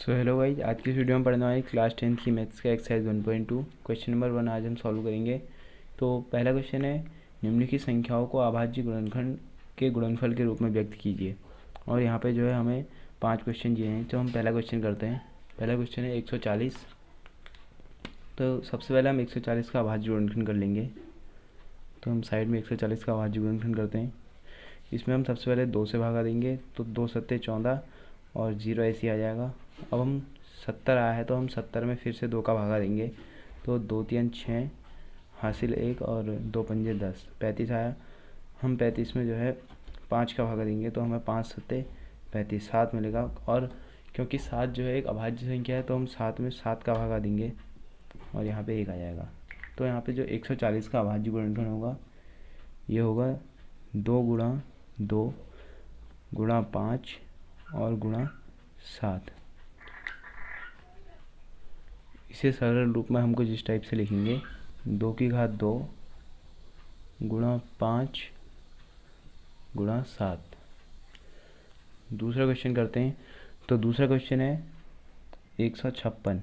So hello guys, आज की इस वीडियो में पढ़ने वाले क्लास 10 की मैथ्स का एक्सरसाइज 1.2 क्वेश्चन नंबर 1 आज हम सॉल्व करेंगे। तो पहला क्वेश्चन है, निम्नलिखित संख्याओं को अभाज्य गुणनखंड के गुणनफल के रूप में व्यक्त कीजिए। और यहाँ पे जो है हमें 5 क्वेश्चन दिए हैं, तो हम पहला क्वेश्चन करते हैं। पहला क्वेश्चन है 140। तो सबसे पहले हम 140 का अभाज्य गुणनखंड कर लेंगे। तो हम साइड में 140 का अभाज्य गुणनखंड करते हैं। इसमें हम सबसे पहले 2 से भागा देंगे, तो 2 सत्ते 14 और 0 ऐसे आ जाएगा। अब हम 70 आया है तो हम 70 में फिर से 2 का भागा देंगे, तो 2 3 6 हासिल 1 और 2 पंजे 10, 35 आया। हम 35 में जो है 5 का भागा देंगे, तो हमें 5 सत्ते 35 7 मिलेगा। और क्योंकि 7 जो है एक अभाज्य संख्या है, तो हम 7 में 7 का भागा देंगे और यहाँ पे 1 आ जाएगा। तो यहाँ पे जो 140 का अभाज्य गुणनखंड होगा, ये होगा 2 गुणा 2 गुणा 5 और गुणा 7। इसे सरल रूप में हम कुछ इस टाइप से लिखेंगे, 2 की घात 2 गुणा 5 गुणा 7। दूसरा क्वेश्चन करते हैं। तो दूसरा क्वेश्चन है 156।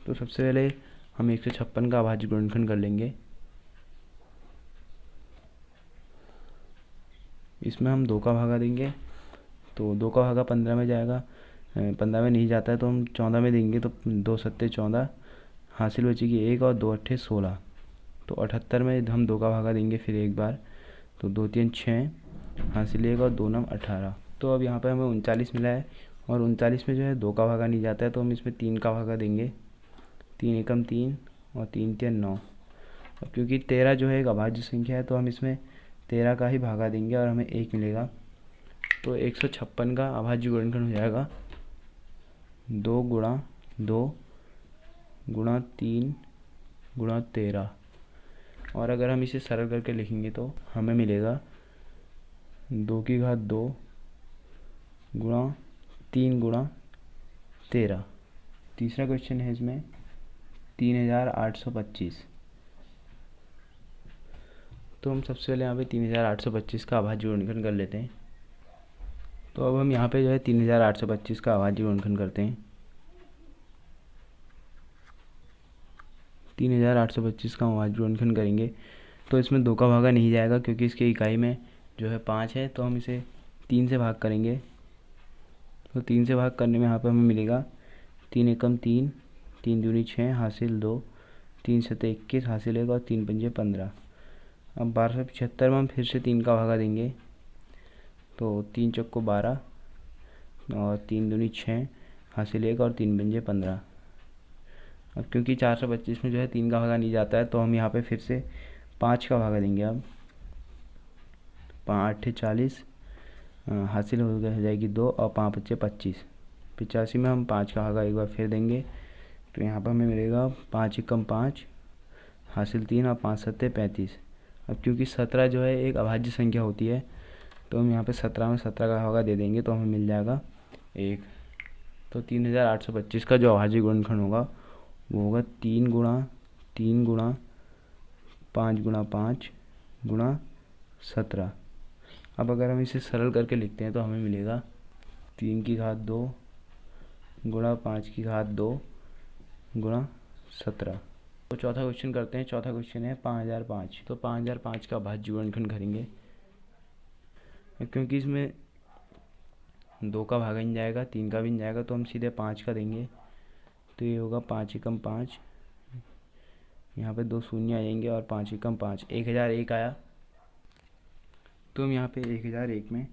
तो सबसे पहले हम 156 का अभाज्य गुणनखंड कर लेंगे। इसमें हम 2 का भागा देंगे, तो 2 का भागा 15 में जाएगा, 15 में नहीं जाता है तो हम 14 में देंगे, तो 2 सत्ते 14 हासिल बचेगी 1 और 2 अट्ठे 16। तो 78 में हम 2 का भागा देंगे फिर एक बार, तो 2 3 6 हासिल 1 और 2 9 18। तो अब यहाँ पे हमें 39 मिला है, और 39 में जो है 2 का भागा नहीं जाता है, तो हम इसमें 3 का भागा देंगे, 3 एकम 3 और 3 3 9। अब क्योंकि 13 जो है एक अभाज्य संख्या है, तो हम इसमें 13 का ही भागा देंगे और हमें 1 मिलेगा। तो 156 का अभाज्य गुणनखंड हो जाएगा 2 गुणा 2 गुणा 3 गुणा 13। और अगर हम इसे सरल करके लिखेंगे तो हमें मिलेगा 2 की घात 2 गुणा 3 गुणा 13। तीसरा क्वेश्चन है इसमें 3825। तो हम सबसे पहले यहाँ पे 3825 का अभाज्य गुणनखंड कर लेते हैं। तो अब हम यहाँ पे जो है 3825 का अभाज्य गुणनखंड करते हैं। 3825 का अभाज्य गुणनखंड करेंगे, तो इसमें 2 का भागा नहीं जाएगा, क्योंकि इसके इकाई में जो है 5 है, तो हम इसे 3 से भाग करेंगे। तो 3 से भाग करने में यहाँ पे हमें मिलेगा 3 एकम 3 3 दूनी 6 हासिल 2 3 सत्ते 21 हासिल 1 और 3 पंजे 15। अब 1275 में हम फिर से 3 का भागा देंगे, तो 3 चौको 12 और 3 दूनी 6 हासिल 1 और 3 पंजे 15। अब क्योंकि 425 में जो है 3 का भागा नहीं जाता है, तो हम यहाँ पे फिर से 5 का भागा देंगे। अब 5 8 40 हासिल हो जाएगी 2 और 5 बच्चे 25। 85 में हम 5 का भागा एक बार फिर देंगे, तो यहाँ पर हमें मिलेगा 5 एकम 5 हासिल 3 और 5 सत्ते 35। अब क्योंकि 17 जो है एक अभाज्य संख्या होती है, तो हम यहाँ पे 17 में 17 का भागा दे देंगे, तो हमें मिल जाएगा 1। तो 3825 का जो अभाज्य गुणनखंड होगा वो होगा 3 गुणा 3 गुणा 5 गुणा 5 गुणा 17। अब अगर हम इसे सरल करके लिखते हैं तो हमें मिलेगा 3 की घात 2 गुणा 5 की घात 2 गुणा 17। तो चौथा क्वेश्चन करते हैं। चौथा क्वेश्चन है 5005। तो 5005 का अभाज्य गुणनखंड करेंगे। क्योंकि इसमें 2 का भागा नहीं जाएगा, 3 का भी नहीं जाएगा, तो हम सीधे 5 का देंगे, तो ये होगा 5 एकम 5, यहाँ पे 2 शून्य आ जाएंगे और 5 एकम 5 1001 आया। तो हम यहाँ पे 1001 में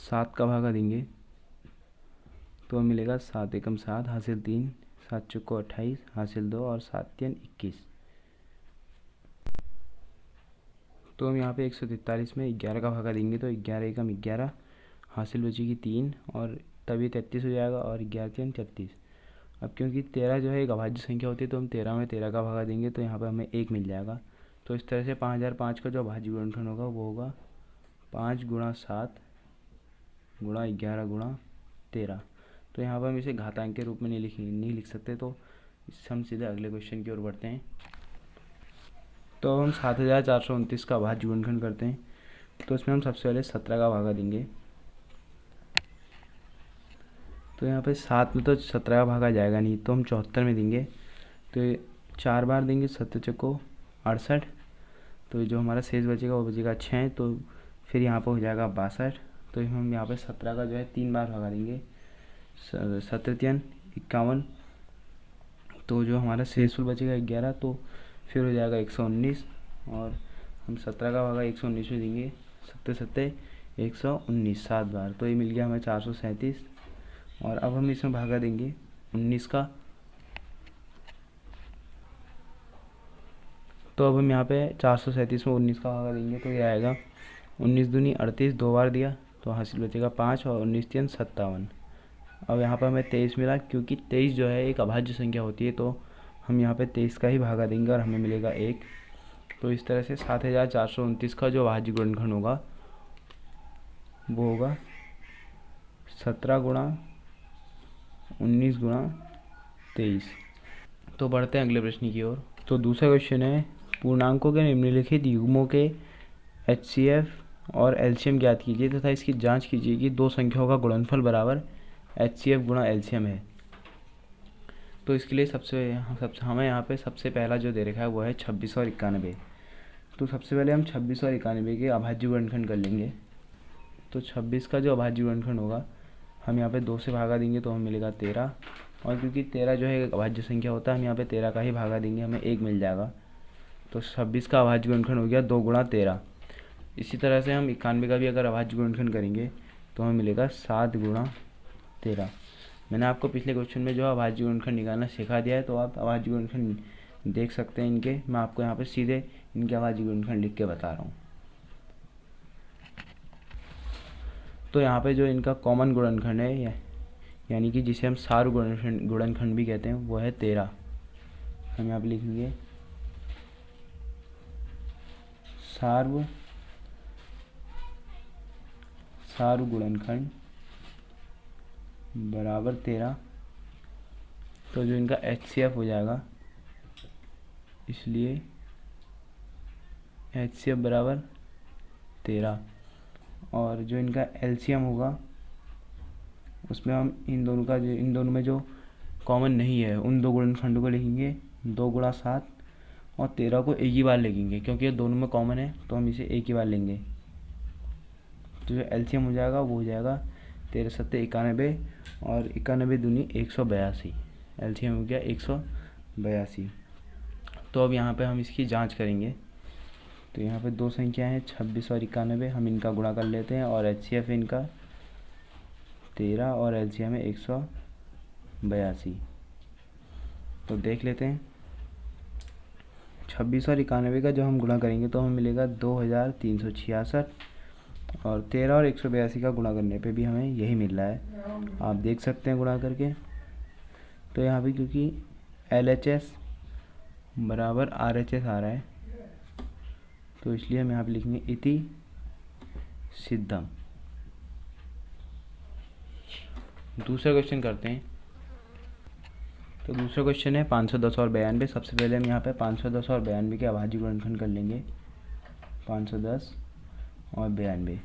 7 का भागा देंगे, तो मिलेगा 7 एकम 7 हासिल 3 7 चौको 28 हासिल 2 और 7 3 21। तो हम यहाँ पे 143 में 11 का भागा देंगे, तो 11 एकम 11 हासिल बचेगी 3 और तभी 33 हो जाएगा और 11 3 33। अब क्योंकि 13 जो है एक अभाज्य संख्या होती है, तो हम 13 में 13 का भागा देंगे, तो यहाँ पे हमें 1 मिल जाएगा। तो इस तरह से 5005 का जो अभाज्य गुणनखंड होगा वो होगा 5 गुणा 7 गुणा 11 गुणा 13। तो यहाँ पर हम इसे घातांक के रूप में नहीं लिख सकते, तो इससे हम सीधे अगले क्वेश्चन की ओर बढ़ते हैं। तो हम 7429 का अभाज्य गुणनखंड करते हैं। तो इसमें हम सबसे पहले 17 का भागा देंगे, तो यहाँ पे 7 में तो 17 का भागा जाएगा नहीं, तो हम 74 में देंगे। तो 4 बार देंगे 7 चक्को 68, तो जो हमारा शेष बचेगा वो बचेगा 6, तो फिर यहाँ पर हो जाएगा 62। तो हम यहाँ पे 17 का जो है 3 बार भागा देंगे, 7 51, तो जो हमारा शेषफल बचेगा 11, तो फिर हो जाएगा 119, और हम 17 का भागा 119 में देंगे, 7 119 7 बार, तो ये मिल गया हमें 437। और अब हम इसमें भागा देंगे 19 का, तो अब हम यहाँ पे 437 में 19 का भागा देंगे, तो ये आएगा 19 दूनी 38, 2 बार दिया तो हासिल बचेगा 5, और 19 3 57। अब यहाँ पर हमें 23 मिला, क्योंकि 23 जो है एक अभाज्य संख्या होती है, तो हम यहाँ पे 23 का ही भागा देंगे और हमें मिलेगा 1। तो इस तरह से 7429 का जो अभाज्य गुणनखंड होगा वो होगा 17 गुणा 19 गुणा 23। तो बढ़ते हैं अगले प्रश्न की ओर। तो दूसरा क्वेश्चन है, पूर्णांकों के निम्नलिखित युग्मों के HCF और LCM ज्ञात कीजिए तथा इसकी जांच कीजिए कि दो संख्याओं का गुणनफल बराबर HCF गुणा LCM है। तो इसके लिए हमें यहाँ पे सबसे पहला जो दे रखा है वो है 26 और 91। तो सबसे पहले हम 26 और 91 के अभाज्य गुणनखंड कर लेंगे। तो 26 का जो अभाज्य गुणनखंड होगा हम यहाँ पे 2 से भागा देंगे तो हमें मिलेगा 13, और क्योंकि 13 जो है एक अभाज्य संख्या होता है, हम यहाँ पे 13 का ही भागा देंगे, हमें 1 मिल जाएगा। तो 26 का अभाज्य गुणनखंड हो गया 2 गुणा 13। इसी तरह से हम 91 का भी अगर अभाज्य गुणनखंड करेंगे तो हमें मिलेगा 7 गुणा 13। मैंने आपको पिछले क्वेश्चन में जो अभाज्य गुणनखंड निकालना सिखा दिया है, तो आप अभाज्य गुणनखंड देख सकते हैं इनके। मैं आपको यहाँ पे सीधे इनके अभाज्य गुणनखंड लिख के बता रहा हूँ। तो यहाँ पे जो इनका कॉमन गुणनखंड है, यानी कि जिसे हम सार गुणनखंड भी कहते हैं, वो है 13। हम यहाँ पे लिखेंगे सार गुणनखंड बराबर 13। तो जो इनका HCF हो जाएगा, इसलिए HCF बराबर 13, और जो इनका LCM होगा उसमें हम इन दोनों में जो कॉमन नहीं है उन दो गुणनखंडों को लिखेंगे 2 गुणा 7, और 13 को एक ही बार लिखेंगे, क्योंकि ये दोनों में कॉमन है तो हम इसे एक ही बार लेंगे। तो जो LCM हो जाएगा वो हो जाएगा 13 7 91, और 91 दूनी 182। LCM हो गया 182। तो अब यहाँ पे हम इसकी जांच करेंगे। तो यहाँ पे दो संख्या हैं 26 और 91, हम इनका गुणा कर लेते हैं, और HCF है इनका 13 और LCM है 182। तो देख लेते हैं 26 और 91 का जो हम गुणा करेंगे तो हमें मिलेगा 2366, और 13 और 182 का गुणा करने पे भी हमें यही मिल रहा है, आप देख सकते हैं गुणा करके। तो यहाँ पे क्योंकि LHS बराबर RHS आ रहा है, तो इसलिए हम यहाँ पे लिखेंगे इति सिद्धम। दूसरा क्वेश्चन करते हैं। तो दूसरा क्वेश्चन है 510 और 92। सबसे पहले हम यहाँ पे 510 और 92 के अभाज्य गुणनखंड कर लेंगे। 510 और 92,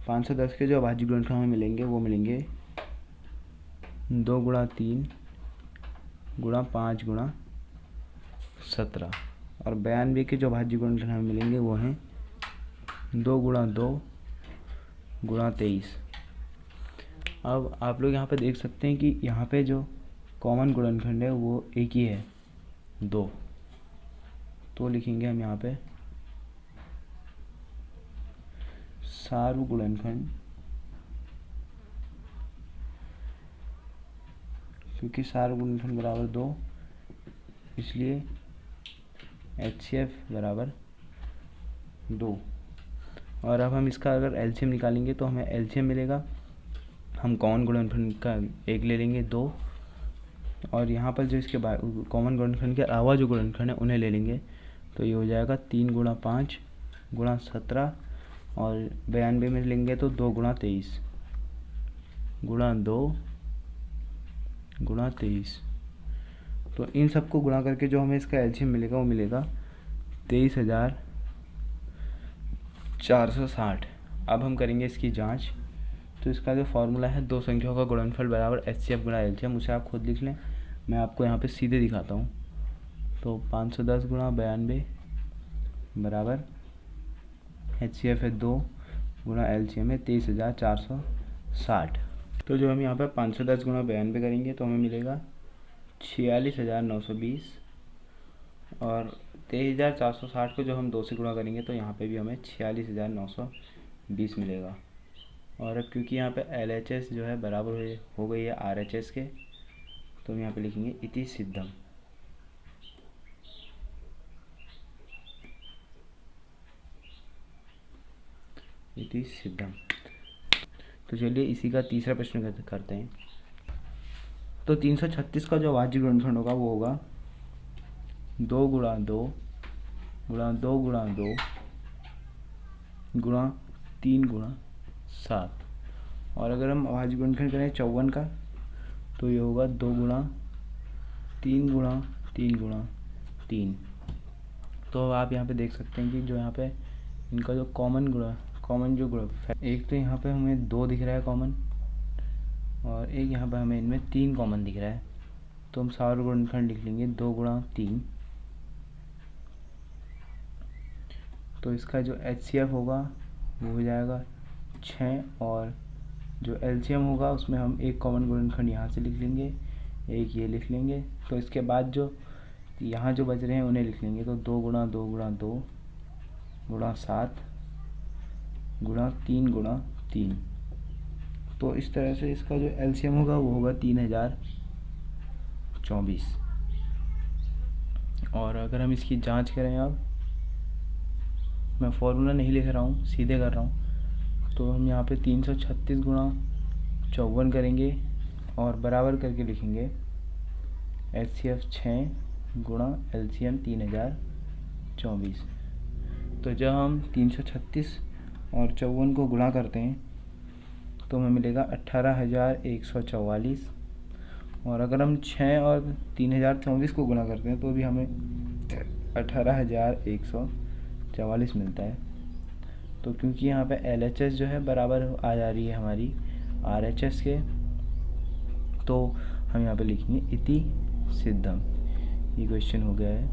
510 के जो अभाज्य गुणनखंड हमें मिलेंगे वो मिलेंगे 2 गुणा 3 गुणा 5 गुणा 17, और 92 के जो अभाज्य गुणनखंड हमें मिलेंगे वो हैं 2 गुणा 2 गुणा 23। अब आप लोग यहाँ पे देख सकते हैं कि यहाँ पे जो कॉमन गुणनखंड है वो एक ही है 2, तो लिखेंगे हम यहाँ पे सार गुणनखंड, क्योंकि सार गुणनखंड बराबर 2 इसलिए HCF बराबर 2। और अब हम इसका अगर LCM निकालेंगे तो हमें LCM मिलेगा। हम कॉमन गुणनखंड का एक ले लेंगे 2, और यहाँ पर जो इसके कॉमन गुणनखंड के अलावा जो गुणनखंड है उन्हें ले लेंगे। तो ये हो जाएगा 3 गुणा 5 गुणा 17, और 92 में लेंगे तो 2 गुणा 23 गुणा 2 गुणा 23। तो इन सबको गुणा करके जो हमें इसका LCM मिलेगा वो मिलेगा 23,460। अब हम करेंगे इसकी जांच। तो इसका जो फॉर्मूला है, दो संख्याओं का गुणनफल बराबर HCF गुणा LCM, उसे आप खुद लिख लें, मैं आपको यहाँ पे सीधे दिखाता हूँ। तो 510 गुणा 92 बराबर HCF है 2 गुणा LCM है 23,460। तो जो हम यहाँ पे 510 गुणा 92 करेंगे तो हमें मिलेगा 46,920, और 23,460 को जो हम 2 से गुणा करेंगे तो यहाँ पे भी हमें 46,920 मिलेगा। और अब क्योंकि यहाँ पे LHS जो है बराबर हो गई है RHS के, तो हम यहाँ पे लिखेंगे इति सिद्धम। इति सिद्धम। तो चलिए इसी का तीसरा प्रश्न करते हैं। तो 336 का जो अभाज्य गुणनखंड होगा वो होगा 2 गुणा 2 गुणा 2 गुणा 2 गुणा 3 गुणा 7। और अगर हम अभाज्य गुणनखंड करें 54 का, तो ये होगा 2 गुणा 3 गुणा 3 गुणा 3। तो आप यहाँ पे देख सकते हैं कि जो यहाँ पे इनका जो कॉमन जो गुण, एक तो यहाँ पे हमें 2 दिख रहा है कॉमन, और एक यहाँ पे हमें इनमें 3 कॉमन दिख रहा है। तो हम सारा गुणनखंड लिख लेंगे 2 गुणा 3। तो इसका जो HCF होगा वो हो जाएगा 6, और जो LCM होगा उसमें हम एक कॉमन गुणनखंड यहाँ से लिख लेंगे, एक ये लिख लेंगे। तो इसके बाद जो यहाँ जो बच रहे हैं उन्हें लिख लेंगे। तो 2 गुणा 2 गुणा 2 गुणा 7 गुणा 3 गुणा 3। तो इस तरह से इसका जो LCM होगा वो होगा 3024। और अगर हम इसकी जांच करें, अब मैं फॉर्मूला नहीं लिख रहा हूँ, सीधे कर रहा हूँ। तो हम यहाँ पे 336 गुणा 54 करेंगे और बराबर करके लिखेंगे HCF 6 गुणा LCM 3024। तो जब हम 336 और 54 को गुणा करते हैं तो हमें मिलेगा 18,144। और अगर हम 6 और 3024 को गुणा करते हैं तो भी हमें 18,144 मिलता है। तो क्योंकि यहाँ पे LHS जो है बराबर आ जा रही है हमारी RHS के, तो हम यहाँ पे लिखेंगे इति सिद्धम। ये क्वेश्चन हो गया है।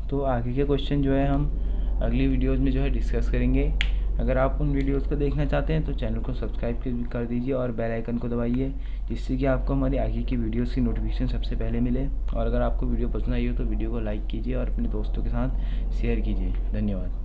तो आगे के क्वेश्चन जो है हम अगली वीडियोज़ में जो है डिस्कस करेंगे। अगर आप उन वीडियोज़ को देखना चाहते हैं तो चैनल को सब्सक्राइब कर दीजिए और बेल आइकन को दबाइए, जिससे कि आपको हमारी आगे की वीडियोज़ की नोटिफिकेशन सबसे पहले मिले। और अगर आपको वीडियो पसंद आई हो तो वीडियो को लाइक कीजिए और अपने दोस्तों के साथ शेयर कीजिए। धन्यवाद।